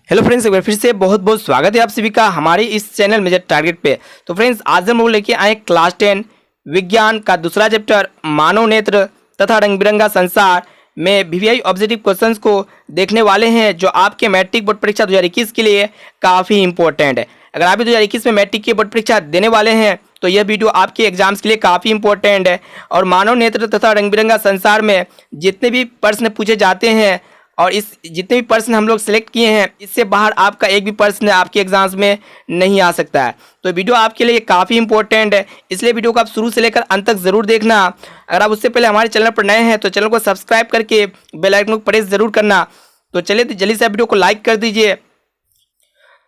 Hello friends, एक बार फिर से बहुत बहुत स्वागत है आप सभी का हमारे इस चैनल मेजर टारगेट पे। तो फ्रेंड्स, आज हम लोग लेके आए क्लास 10 विज्ञान का दूसरा चैप्टर मानव नेत्र तथा रंग बिरंगा संसार में वीवीआई ऑब्जेक्टिव क्वेश्चंस को देखने वाले हैं, जो आपके मैट्रिक बोर्ड परीक्षा 2021 के लिए काफ़ी इंपॉर्टेंट है। अगर आप 2021 में मैट्रिक की बोर्ड परीक्षा देने वाले हैं तो यह वीडियो आपके एग्जाम्स के लिए काफ़ी इंपॉर्टेंट है। और मानव नेत्र तथा रंग बिरंगा संसार में जितने भी प्रश्न पूछे जाते हैं और इस जितने भी प्रश्न हम लोग सेलेक्ट किए हैं, इससे बाहर आपका एक भी प्रश्न आपके एग्जाम्स में नहीं आ सकता है। तो वीडियो आपके लिए काफ़ी इंपॉर्टेंट है, इसलिए वीडियो को आप शुरू से लेकर अंत तक ज़रूर देखना। अगर आप उससे पहले हमारे चैनल पर नए हैं तो चैनल को सब्सक्राइब करके बेल आइकन को प्रेस ज़रूर करना। तो चलिए जल्दी से वीडियो को लाइक कर दीजिए।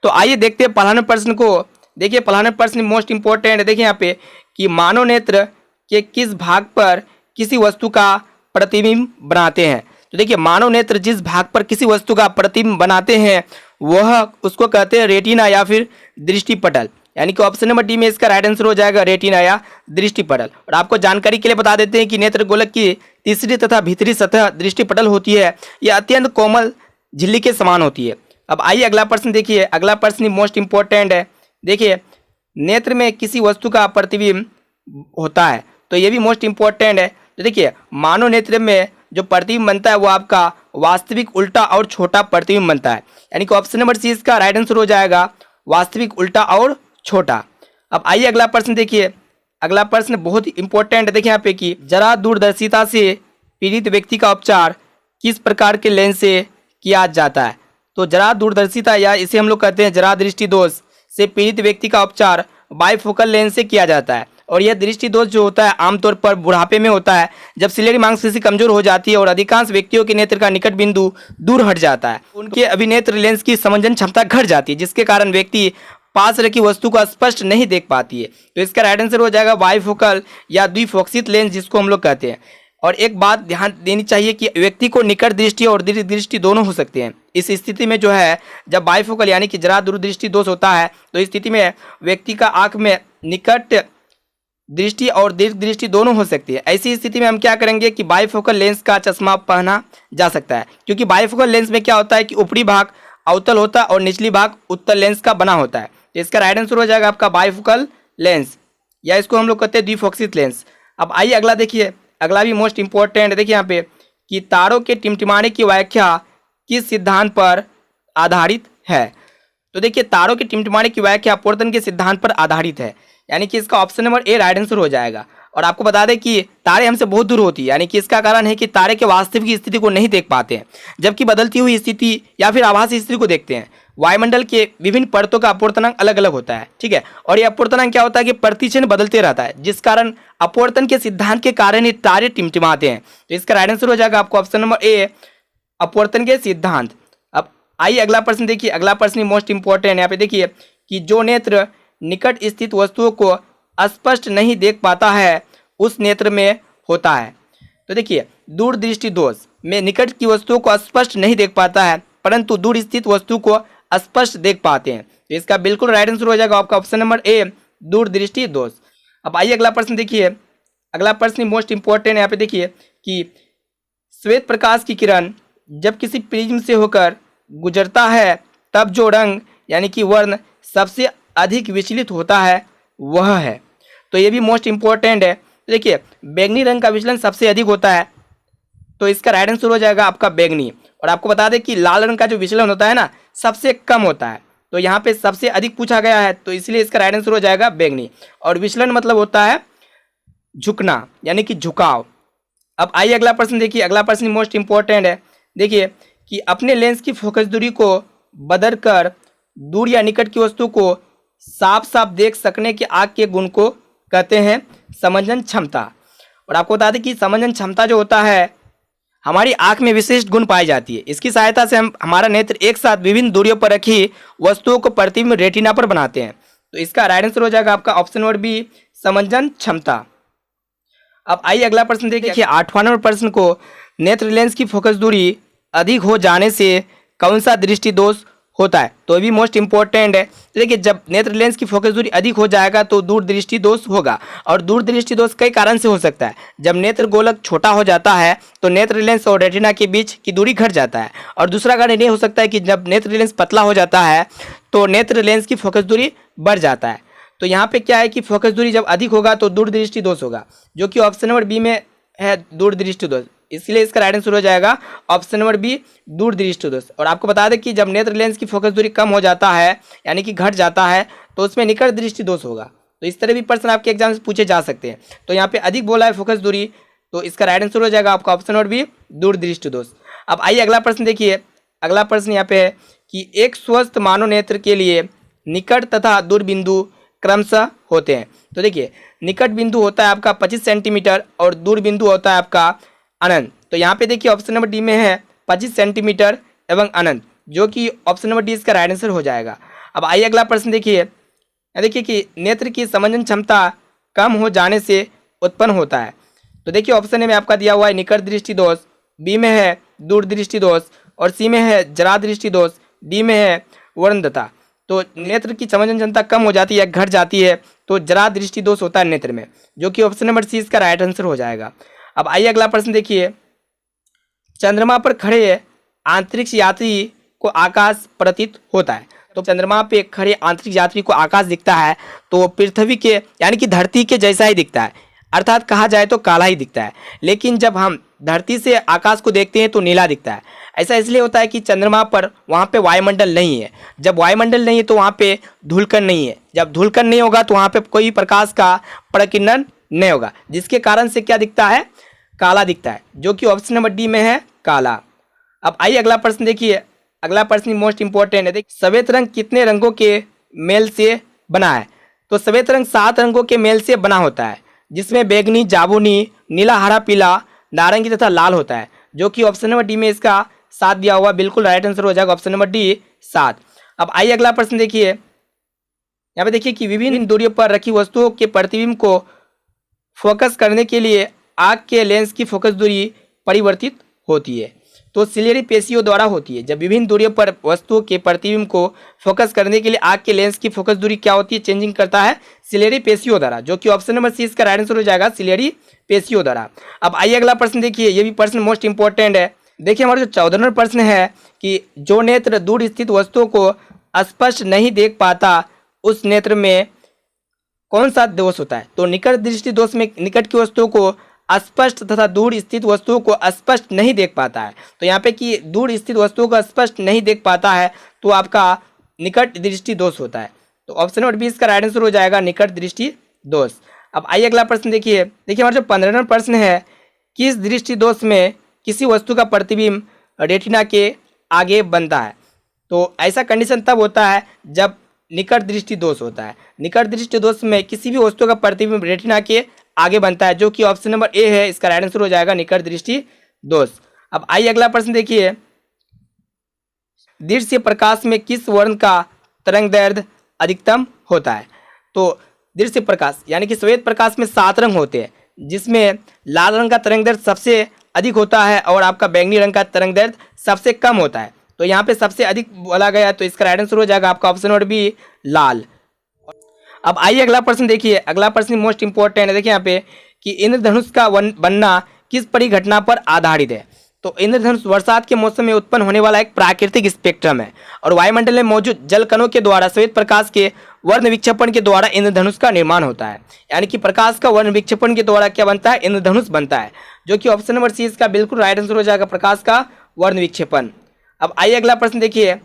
तो आइए देखते हैं पहला प्रश्न को। देखिए, पहला प्रश्न मोस्ट इंपॉर्टेंट है। देखिए यहाँ पे कि मानव नेत्र के किस भाग पर किसी वस्तु का प्रतिबिंब बनाते हैं। तो देखिए, मानव नेत्र जिस भाग पर किसी वस्तु का प्रतिबिंब बनाते हैं वह उसको कहते हैं रेटिना या फिर दृष्टिपटल। यानी कि ऑप्शन नंबर डी में इसका राइट आंसर हो जाएगा रेटिना या दृष्टिपटल। और आपको जानकारी के लिए बता देते हैं कि नेत्र गोलक की तीसरी तथा भीतरी सतह दृष्टिपटल होती है। यह अत्यंत कोमल झिल्ली के समान होती है। अब आइए अगला प्रश्न देखिए। अगला प्रश्न मोस्ट इंपॉर्टेंट है। देखिए, नेत्र में किसी वस्तु का प्रतिबिंब होता है, तो ये भी मोस्ट इंपॉर्टेंट है। तो देखिए, मानव नेत्र में जो प्रतिबिंब बनता है वो आपका वास्तविक उल्टा और छोटा प्रतिबिंब बनता है। यानी कि ऑप्शन नंबर सी इसका राइट आंसर हो जाएगा वास्तविक उल्टा और छोटा। अब आइए अगला प्रश्न देखिए। अगला प्रश्न बहुत इंपॉर्टेंट है। देखिए यहाँ पे कि जरा दूरदर्शिता से पीड़ित व्यक्ति का उपचार किस प्रकार के लेंस से किया जाता है। तो जरा दूरदर्शिता या इसे हम लोग कहते हैं जरा दृष्टि दोष से पीड़ित व्यक्ति का उपचार बाइफोकल लेंस से किया जाता है। और यह दृष्टि दोष जो होता है आमतौर पर बुढ़ापे में होता है, जब सिलेरी मांसपेशी कमजोर हो जाती है और अधिकांश व्यक्तियों के नेत्र का निकट बिंदु दूर हट जाता है। उनके अभिनेत्र लेंस की समंजन क्षमता घट जाती है, जिसके कारण व्यक्ति पास रखी वस्तु को स्पष्ट नहीं देख पाती है। तो इसका राइट आंसर हो जाएगा बाइफोकल या द्विफोक्सित लेंस, जिसको हम लोग कहते हैं। और एक बात ध्यान देनी चाहिए कि व्यक्ति को निकट दृष्टि और दीर्घ दृष्टि दोनों हो सकते हैं। इस स्थिति में जो है, जब बाइफोकल यानी कि जरा दूरदृष्टि दोष होता है तो इस स्थिति में व्यक्ति का आंख में निकट दृष्टि और दीर्घ दृष्टि दोनों हो सकती है। ऐसी स्थिति में हम क्या करेंगे कि बाइफोकल लेंस का चश्मा पहना जा सकता है, क्योंकि बाइफोकल लेंस में क्या होता है कि ऊपरी भाग अवतल होता है और निचली भाग उत्तल लेंस का बना होता है। तो इसका राइट आंसर हो जाएगा आपका बाइफोकल लेंस, या इसको हम लोग कहते हैं द्विफोक्सित लेंस। अब आइए अगला देखिए। अगला भी मोस्ट इंपॉर्टेंट है। देखिए यहाँ पे कि तारों के टिमटिमाने की व्याख्या किस सिद्धांत पर आधारित है। तो देखिए, तारों के टिमटिमाने की व्याख्या अपवर्तन के सिद्धांत पर आधारित है। यानी कि इसका option number A right answer हो जाएगा। और आपको बता दें कि तारे हमसे बहुत दूर होती है, यानी कि इसका कारण है कि तारे के वास्तविक स्थिति को नहीं देख पाते हैं, जबकि बदलती हुई स्थिति या फिर आभासी स्थिति को देखते हैं। वायुमंडल के विभिन्न परतों का अपवर्तनांक अलग अलग होता है, ठीक है। और ये अपवर्तनांक क्या होता है कि प्रतिक्षण बदलते रहता है, जिस कारण अपवर्तन के सिद्धांत के कारण ये तारे टिमटिमाते हैं। तो इसका राइट आंसर हो जाएगा आपको ऑप्शन नंबर ए अपवर्तन के सिद्धांत। अब आइए अगला प्रश्न देखिए। अगला प्रश्न मोस्ट इंपॉर्टेंट है। यहाँ पे देखिए कि जो नेत्र निकट स्थित वस्तुओं को स्पष्ट नहीं देख पाता है उस नेत्र में होता है। तो देखिए, दूरदृष्टि दोष में निकट की वस्तुओं को स्पष्ट नहीं देख पाता है, परंतु दूर स्थित वस्तु को स्पष्ट देख पाते हैं। तो इसका बिल्कुल राइट आंसर हो जाएगा आपका ऑप्शन नंबर ए दूरदृष्टि दोष। अब आइए अगला प्रश्न देखिए। अगला प्रश्न मोस्ट इंपॉर्टेंट है। यहाँ पे देखिए कि श्वेत प्रकाश की किरण जब किसी प्रिज्म से होकर गुजरता है तब जो रंग यानी कि वर्ण सबसे अधिक विचलित होता है वह है। तो ये भी मोस्ट इंपॉर्टेंट है। देखिए, बैंगनी रंग का विचलन सबसे अधिक होता है, तो इसका राइट आंसर हो जाएगा आपका बैंगनी। और आपको बता दें कि लाल रंग का जो विचलन होता है ना, सबसे कम होता है। तो यहाँ पे सबसे अधिक पूछा गया है, तो इसलिए इसका राइट आंसर हो जाएगा बैंगनी। और विचलन मतलब होता है झुकना, यानी कि झुकाव। अब आइए अगला प्रश्न देखिए। अगला प्रश्न मोस्ट इंपॉर्टेंट है। देखिए कि अपने लेंस की फोकस दूरी को बदल कर दूर या निकट की वस्तु को साफ साफ देख सकने के आँख के गुण को कहते हैं समंजन क्षमता। और आपको बता दें कि समंजन क्षमता जो होता है हमारी आंख में विशिष्ट गुण पाई जाती है। इसकी सहायता से हम हमारा नेत्र एक साथ विभिन्न दूरियों पर रखी वस्तुओं को प्रतिबिंब रेटिना पर बनाते हैं। तो इसका राइट आंसर हो जाएगा आपका ऑप्शन नंबर बी समंजन क्षमता। अब आइए अगला प्रश्न देखिए। 8वां नंबर प्रश्न को नेत्र लेंस की फोकस दूरी अधिक हो जाने से कौन सा दृष्टि दोष होता है, तो ये भी मोस्ट इंपॉर्टेंट है। तो देखिए, जब नेत्र लेंस की फोकस दूरी अधिक हो जाएगा तो दूरदृष्टि दोष होगा, और दूरदृष्टि दोष कई कारण से हो सकता है। जब नेत्र गोलक छोटा हो जाता है तो नेत्र लेंस और रेटिना के बीच की दूरी घट जाता है, और दूसरा कारण ये हो सकता है कि जब नेत्र लेंस पतला हो जाता है तो नेत्र लेंस की फोकस दूरी बढ़ जाता है। तो यहाँ पे क्या है कि फोकस दूरी जब अधिक होगा तो दूरदृष्टि दोष होगा, जो कि ऑप्शन नंबर बी में है, दूरदृष्टि दोष। इसलिए इसका राइट आंसर हो जाएगा ऑप्शन नंबर बी, दूरदृष्टि दोष। और आपको बता दें कि जब नेत्र लेंस की फोकस दूरी कम हो जाता है यानी कि घट जाता है तो उसमें निकट दृष्टि दोष होगा। तो इस तरह भी प्रश्न आपके एग्जाम से पूछे जा सकते हैं। तो यहाँ पे अधिक बोला है फोकस दूरी, तो इसका राइट आंसर हो जाएगा आपका ऑप्शन नंबर बी, दूरदृष्टि दोष। अब आइए अगला प्रश्न देखिए। अगला प्रश्न यहाँ पे है कि एक स्वस्थ मानव नेत्र के लिए निकट तथा दूर बिंदु क्रमशः होते हैं। तो देखिए, निकट बिंदु होता है आपका 25 सेंटीमीटर और दूर बिंदु होता है आपका अनंत। तो यहाँ पे देखिए ऑप्शन नंबर डी में है 25 सेंटीमीटर एवं अनंत, जो कि ऑप्शन नंबर डी इसका राइट आंसर हो जाएगा। अब आइए अगला प्रश्न देखिए। देखिए कि नेत्र की समंजन क्षमता कम हो जाने से उत्पन्न होता है। तो देखिए ऑप्शन ए में आपका दिया हुआ है निकट दृष्टि दोष, बी में है दूरदृष्टि दोष, और सी में है जरा दृष्टि दोष, डी में है वर्णदता। तो नेत्र की समंजन क्षमता कम हो जाती है, घट जाती है, तो जरा दृष्टि दोष होता है नेत्र में, जो कि ऑप्शन नंबर सी इसका राइट आंसर हो जाएगा। अब आइए अगला प्रश्न देखिए। चंद्रमा पर खड़े अंतरिक्ष यात्री को आकाश प्रतीत होता है। तो चंद्रमा पे खड़े अंतरिक्ष यात्री को आकाश दिखता है तो पृथ्वी के यानी कि धरती के जैसा ही दिखता है, अर्थात कहा जाए तो काला ही दिखता है। लेकिन जब हम धरती से आकाश को देखते हैं तो नीला दिखता है। ऐसा इसलिए होता है कि चंद्रमा पर वहाँ पे वायुमंडल नहीं है। जब वायुमंडल नहीं है तो वहाँ पे धूलकण नहीं है। जब धूलकण नहीं होगा तो वहाँ पे कोई प्रकाश का प्रकीर्णन नहीं होगा, जिसके कारण से क्या दिखता है, काला दिखता है, जो कि ऑप्शन नंबर डी में है काला। अब आइए अगला प्रश्न देखिए। अगला प्रश्न मोस्ट इंपॉर्टेंट है। देखिए, सफेद रंग कितने रंगों के मेल से बना है। तो सफेद रंग 7 रंगों के मेल से बना होता है, जिसमें बैगनी, जामुनी, नीला, हरा, पीला, नारंगी तथा लाल होता है, जो कि ऑप्शन नंबर डी में इसका 7 दिया हुआ, बिल्कुल राइट आंसर हो जाएगा ऑप्शन नंबर डी 7। अब आइए अगला प्रश्न देखिए। यहाँ पे देखिए कि विभिन्न दूरियों पर रखी वस्तुओं के प्रतिबिंब को फोकस करने के लिए आँख के लेंस की फोकस दूरी परिवर्तित होती है। तो सिलेरी पेशियों द्वारा होती है। जब विभिन्न दूरियों पर वस्तुओं के प्रतिबिंब को फोकस करने के लिए आँख के लेंस की फोकस दूरी क्या होती है, चेंजिंग करता है सिलेरी पेशियों द्वारा, जो कि ऑप्शन नंबर सी इसका राइट आंसर हो जाएगा, सिलेरी पेशियों द्वारा। अब आइए अगला प्रश्न देखिए। ये भी प्रश्न मोस्ट इंपॉर्टेंट है। देखिए हमारा जो 14 नंबर प्रश्न है कि जो नेत्र दूर स्थित वस्तुओं को स्पष्ट नहीं देख पाता उस नेत्र में कौन सा दोष होता है। तो निकट दृष्टि दोष में निकट की वस्तुओं को अस्पष्ट तथा दूर स्थित वस्तुओं को स्पष्ट नहीं देख पाता है। तो यहाँ पे कि दूर स्थित वस्तुओं को स्पष्ट नहीं देख पाता है तो आपका निकट दृष्टि दोष होता है। तो ऑप्शन नंबर बी इसका राइट आंसर हो जाएगा, निकट दृष्टि दोष। अब आइए अगला प्रश्न देखिए। देखिए हमारा जो 15 नंबर प्रश्न है, किस दृष्टि दोष में किसी वस्तु का प्रतिबिंब रेटिना के आगे बनता है। तो ऐसा कंडीशन तब होता है जब निकट दृष्टि दोष होता है। निकट दृष्टि दोष में किसी भी वस्तु का प्रतिबिंब रेटिना के आगे बनता है, जो कि ऑप्शन नंबर ए है, इसका राइट आंसर हो जाएगा निकट दृष्टि दोष। अब आइए अगला प्रश्न देखिए। दृश्य प्रकाश में किस वर्ण का तरंग दैर्ध्य अधिकतम होता है। तो दृश्य प्रकाश यानी कि श्वेत प्रकाश में 7 रंग होते हैं, जिसमें लाल रंग का तरंग दैर्ध्य सबसे अधिक होता है और आपका बैंगनी रंग का तरंग दैर्ध्य सबसे कम होता है। तो यहाँ पे सबसे अधिक बोला गया, तो इसका राइट आंसर हो जाएगा आपका ऑप्शन नंबर बी, लाल। अब आइए अगला प्रश्न देखिए। अगला प्रश्न मोस्ट इंपॉर्टेंट है। देखिए यहाँ पे कि इंद्रधनुष का बनना किस परिघटना पर आधारित है। तो इंद्रधनुष बरसात के मौसम में उत्पन्न होने वाला एक प्राकृतिक स्पेक्ट्रम है और वायुमंडल में मौजूद जल कणों के द्वारा श्वेत प्रकाश के वर्ण विक्षेपण के द्वारा इंद्रधनुष का निर्माण होता है। यानी कि प्रकाश का वर्ण विक्षेपण के द्वारा क्या बनता है, इंद्रधनुष बनता है, जो कि ऑप्शन नंबर सी इसका बिल्कुल राइट आंसर हो जाएगा, प्रकाश का वर्ण विक्षेपण। अब आइए अगला प्रश्न देखिए।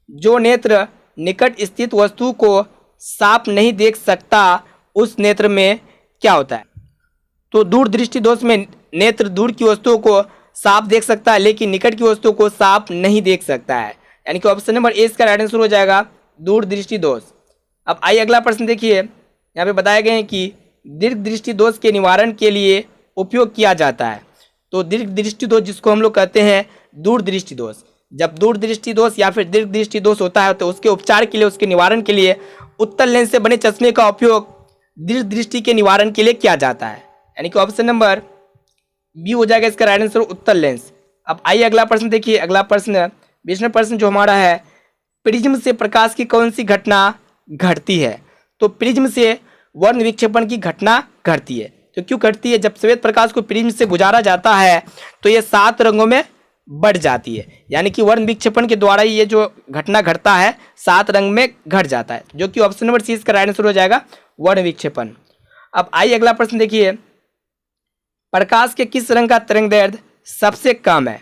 जो नेत्र निकट स्थित वस्तु को साफ नहीं देख सकता उस नेत्र में क्या होता है। तो दूर दृष्टि दोष में नेत्र दूर की वस्तुओं को साफ देख सकता है लेकिन निकट की वस्तुओं को साफ नहीं देख सकता है, यानी कि ऑप्शन नंबर ए इसका राइट आंसर हो जाएगा, दूर दृष्टि दोष। अब आइए अगला प्रश्न देखिए। यहाँ पे बताए गए हैं कि दीर्घ दृष्टि दोष के निवारण के लिए उपयोग किया जाता है। तो दीर्घ दृष्टि दोष जिसको हम लोग कहते हैं दूर दृष्टि दोष, जब दूर दृष्टि दोष या फिर दीर्घ दृष्टि दोष होता है तो उसके उपचार के लिए, उसके निवारण के लिए उत्तल लेंस से बने चश्मे का उपयोग दीर्घ दृष्टि के निवारण के लिए किया जाता है, यानी कि ऑप्शन नंबर बी हो जाएगा इसका राइट आंसर, उत्तल लेंस। अब आइए अगला प्रश्न देखिए। अगला प्रश्न 20वां प्रश्न जो हमारा है, प्रिज्म से प्रकाश की कौन सी घटना घटती है? तो प्रिज्म से वर्ण विक्षेपण की घटना घटती है। तो क्यों घटती है? जब श्वेत प्रकाश को प्रिज्म से गुजारा जाता है तो ये 7 रंगों में बढ़ जाती है, यानी कि वर्ण विक्षेपण के द्वारा ये जो घटना घटता है 7 रंग में घट जाता है, जो कि ऑप्शन नंबर सी इसका राइट आंसर हो जाएगा, वर्ण विक्षेपण। अब आइए अगला प्रश्न देखिए, प्रकाश के किस रंग का तरंग दैर्ध्य सबसे कम है?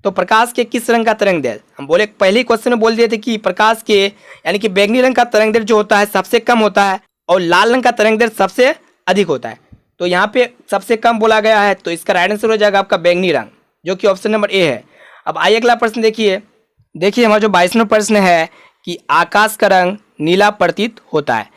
तो प्रकाश के किस रंग का तरंग दैर्ध्य, हम बोले पहले क्वेश्चन में बोल दिए थे कि प्रकाश के यानी कि बैंगनी रंग का तरंग दैर्ध्य जो होता है सबसे कम होता है और लाल रंग का तरंग दैर्ध्य सबसे अधिक होता है। तो यहाँ पे सबसे कम बोला गया है, तो इसका राइट आंसर हो जाएगा आपका बैंगनी रंग, जो कि ऑप्शन नंबर ए है। अब आइए अगला प्रश्न देखिए हमारा जो 22वां प्रश्न है कि आकाश का रंग नीला प्रतीत होता है।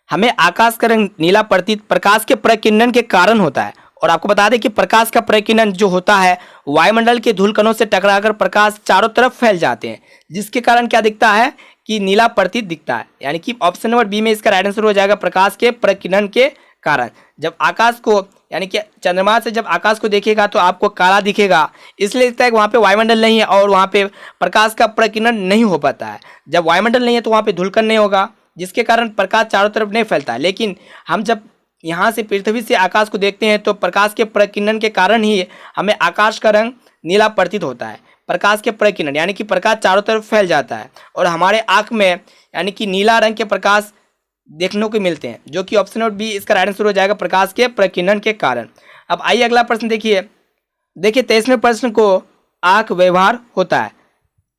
हमें आकाश का रंग नीला प्रतीत प्रकाश के प्रकिरणन के कारण होता है, और आपको बता दें कि प्रकाश का प्रकिरण जो होता है वायुमंडल के धूल कणों से टकराकर प्रकाश चारों तरफ फैल जाते हैं, जिसके कारण क्या दिखता है कि नीला प्रतीत दिखता है, यानी कि ऑप्शन नंबर बी में इसका राइट आंसर हो जाएगा, प्रकाश के प्रकिरण के कारण। जब आकाश को यानी कि चंद्रमा से जब आकाश को देखेगा तो आपको काला दिखेगा, इसलिए दिखता है कि वहाँ पे वायुमंडल नहीं है और वहाँ पे प्रकाश का प्रकिरण नहीं हो पाता है। जब वायुमंडल नहीं है तो वहाँ पे धूलकण नहीं होगा, जिसके कारण प्रकाश चारों तरफ नहीं फैलता है। लेकिन हम जब यहाँ से पृथ्वी से आकाश को देखते हैं तो प्रकाश के प्रकिरण के कारण ही हमें आकाश का रंग नीला प्रतीत होता है। प्रकाश के प्रकिरण यानी कि प्रकाश चारों तरफ फैल जाता है और हमारे आँख में यानी कि नीला रंग के प्रकाश देखने को मिलते हैं, जो कि ऑप्शन नंबर बी इसका राइट आंसर हो जाएगा, प्रकाश के प्रकिरण के कारण। अब आइए अगला प्रश्न देखिए 23वें प्रश्न को आँख व्यवहार होता है,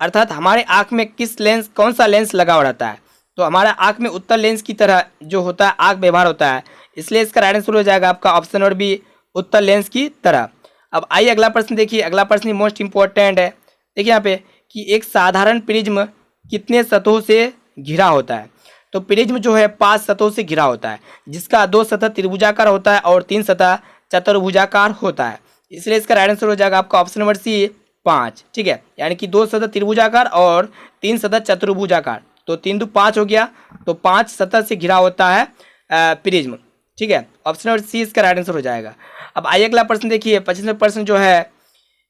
अर्थात हमारे आँख में कौन सा लेंस लगा हुआ रहता है? तो हमारा आँख में उत्तल लेंस की तरह जो होता है आँख व्यवहार होता है, इसलिए इसका राइट आंसर हो जाएगा आपका ऑप्शन नंबर बी, उत्तल लेंस की तरह। अब आइए अगला प्रश्न देखिए, अगला प्रश्न मोस्ट इंपॉर्टेंट है। देखिए यहाँ पे कि एक साधारण प्रिज्म कितने सतहों से घिरा होता है? तो प्रिज्म जो है 5 सतहों से घिरा होता है, जिसका 2 सतह त्रिभुजाकार होता है और 3 सतह चतुर्भुजाकार होता है, इसलिए इसका राइट आंसर हो जाएगा आपका ऑप्शन नंबर सी 5। ठीक है, यानी कि 2 सतह त्रिभुजाकार और 3 सतह चतुर्भुजाकार, तो 3 2 5 हो गया, तो 5 सतह से घिरा होता है प्रिज्म। ठीक है, ऑप्शन नंबर सी इसका राइट आंसर हो जाएगा। अब आइए अगला प्रश्न देखिए 25वां प्रश्न जो है,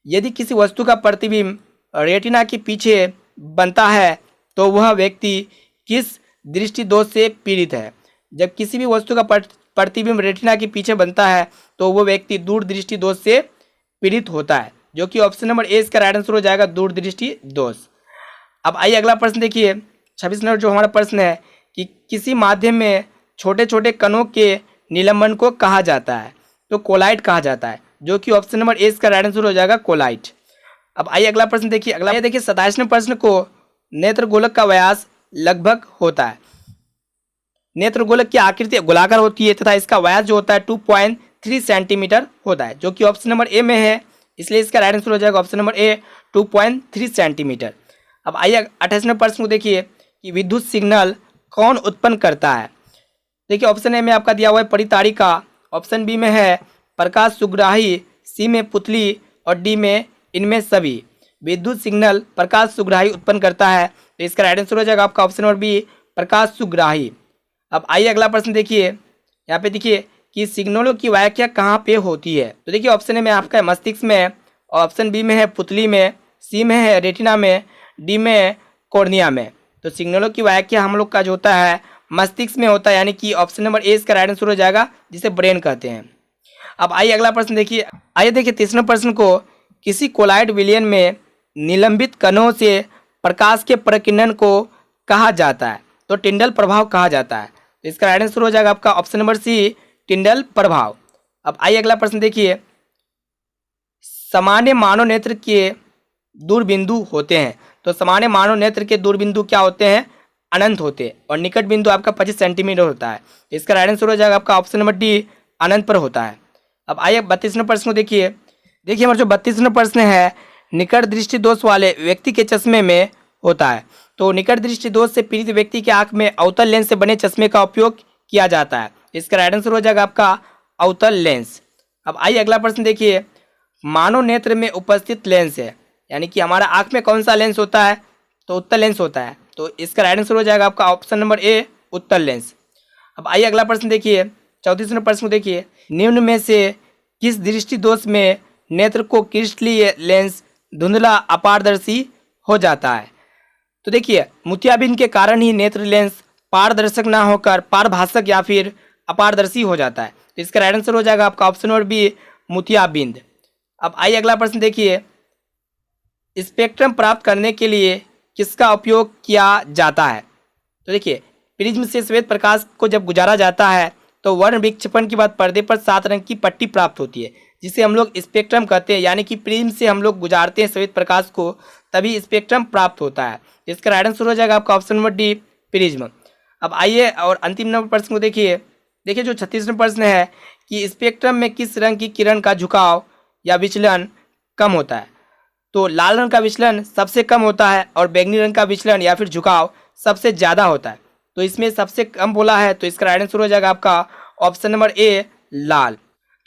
यदि किसी वस्तु का प्रतिबिंब रेटिना के पीछे बनता है तो वह व्यक्ति किस दृष्टि दोष से पीड़ित है? जब किसी भी वस्तु का प्रतिबिंब रेटिना के पीछे बनता है तो वो व्यक्ति दूरदृष्टि दोष से पीड़ित होता है, जो कि ऑप्शन नंबर ए इसका राइट आंसर हो जाएगा, दूरदृष्टि दोष। अब आइए अगला प्रश्न देखिए 26 नंबर जो हमारा प्रश्न है कि किसी माध्यम में छोटे छोटे कणों के निलंबन को कहा जाता है? तो कोलाइट कहा जाता है, जो कि ऑप्शन नंबर ए इसका राइट आंसर हो जाएगा, कोलाइट। अब आइए अगला प्रश्न देखिए, अगला देखिए 27वें प्रश्न को नेत्र गोलक का व्यास लगभग होता है। नेत्र गोलक की आकृति गोलाकार होती है तथा इसका व्यास जो होता है 2.3 सेंटीमीटर होता है, जो कि ऑप्शन नंबर ए में है, इसलिए इसका राइट आंसर हो जाएगा ऑप्शन नंबर ए, 2.3 सेंटीमीटर। अब आइए 28वें प्रश्न को देखिए कि विद्युत सिग्नल कौन उत्पन्न करता है? देखिए ऑप्शन ए में आपका दिया हुआ है परितारिका, ऑप्शन बी में है प्रकाश सुग्राही, सी में पुतली और डी में इनमें सभी। विद्युत सिग्नल प्रकाश सुग्राही उत्पन्न करता है, तो इसका राइट आंसर हो जाएगा आपका ऑप्शन नंबर बी, प्रकाश सुग्राही। अब आइए अगला प्रश्न देखिए, यहाँ पे देखिए कि सिग्नलों की व्याख्या कहाँ पे होती है? तो देखिए ऑप्शन ए में आपका मस्तिष्क में, ऑप्शन बी में है पुतली में, सी में है रेटिना में, डी में कॉर्निया में। तो सिग्नलों की व्याख्या हम लोग का जो होता है मस्तिष्क में होता है, यानी कि ऑप्शन नंबर ए इसका राइट आंसर हो जाएगा, जिसे ब्रेन कहते हैं। अब आइए अगला प्रश्न देखिए, आइए देखिए 30वें प्रश्न को किसी कोलाइड विलयन में निलंबित कणों से प्रकाश के प्रकिरण को कहा जाता है? तो टिंडल प्रभाव कहा जाता है, तो इसका राइट आंसर हो जाएगा आपका ऑप्शन नंबर सी, टिंडल प्रभाव। अब आइए अगला प्रश्न देखिए, सामान्य मानव नेत्र के दूरबिंदु होते हैं, तो सामान्य मानव नेत्र के दूरबिंदु क्या होते हैं? अनंत होते हैं, और निकट बिंदु आपका 25 सेंटीमीटर होता है, इसका राइट आंसर हो जाएगा आपका ऑप्शन नंबर डी, अनंत पर होता है। अब आइए 32वें प्रश्न को देखिए हमारा जो 32वां प्रश्न है, निकट दृष्टि दोष वाले व्यक्ति के चश्मे में होता है। तो निकट दृष्टि दोष से पीड़ित व्यक्ति के आंख में अवतल लेंस से बने चश्मे का उपयोग किया जाता है, इसका राइट आंसर हो जाएगा आपका अवतल लेंस। अब आइए अगला प्रश्न देखिए, मानव नेत्र में उपस्थित लेंस है, यानी कि हमारा आंख में कौन सा लेंस होता है? तो उत्तल लेंस होता है, तो इसका राइट आंसर हो जाएगा आपका ऑप्शन नंबर ए, उत्तल लेंस। अब आइए अगला प्रश्न देखिए 34वें प्रश्न को देखिए, निम्न में से किस दृष्टि दोष में नेत्र को क्रिस्टलीय लेंस धुंधला अपारदर्शी हो जाता है? तो देखिए मोतियाबिंद के कारण ही नेत्र लेंस पारदर्शक ना होकर पारभाषक या फिर अपारदर्शी हो जाता है। तो इसका राइट आंसर हो जाएगा आपका ऑप्शन नंबर बी, मोतियाबिंद। अब आइए अगला प्रश्न देखिए, स्पेक्ट्रम प्राप्त करने के लिए किसका उपयोग किया जाता है? तो देखिए प्रिज्म से श्वेत प्रकाश को जब गुजारा जाता है तो वर्ण विक्षेपण के बाद पर्दे पर 7 रंग की पट्टी प्राप्त होती है, जिसे हम लोग स्पेक्ट्रम कहते हैं। यानी कि प्रिज्म से हम लोग गुजारते हैं श्वेत प्रकाश को, तभी स्पेक्ट्रम प्राप्त होता है। इसका राइट आंसर हो जाएगा आपका ऑप्शन नंबर डी, प्रिज्म। अब आइए और अंतिम नंबर प्रश्न को देखिए। देखिए जो 36वां प्रश्न है कि स्पेक्ट्रम में किस रंग की किरण का झुकाव या विचलन कम होता है? तो लाल रंग का विचलन सबसे कम होता है और बैंगनी रंग का विचलन या फिर झुकाव सबसे ज़्यादा होता है। तो इसमें सबसे कम बोला है, तो इसका राइट आंसर हो जाएगा आपका ऑप्शन नंबर ए, लाल।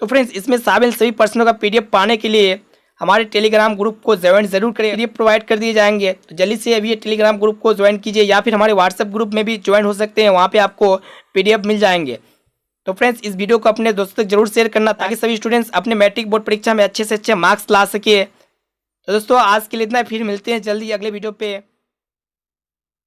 तो फ्रेंड्स इसमें शामिल सभी प्रश्नों का पीडीएफ पाने के लिए हमारे टेलीग्राम ग्रुप को ज्वाइन जरूर करें, पीडीएफ प्रोवाइड कर दिए जाएंगे। तो जल्दी से अभी ये टेलीग्राम ग्रुप को ज्वाइन कीजिए या फिर हमारे व्हाट्सएप ग्रुप में भी ज्वाइन हो सकते हैं, वहाँ पे आपको पीडीएफ मिल जाएंगे। तो फ्रेंड्स इस वीडियो को अपने दोस्तों तक जरूर शेयर करना, ताकि सभी स्टूडेंट्स अपने मैट्रिक बोर्ड परीक्षा में अच्छे से अच्छे मार्क्स ला सके। तो दोस्तों आज के लिए इतना, फिर मिलते हैं जल्दी अगले वीडियो पे।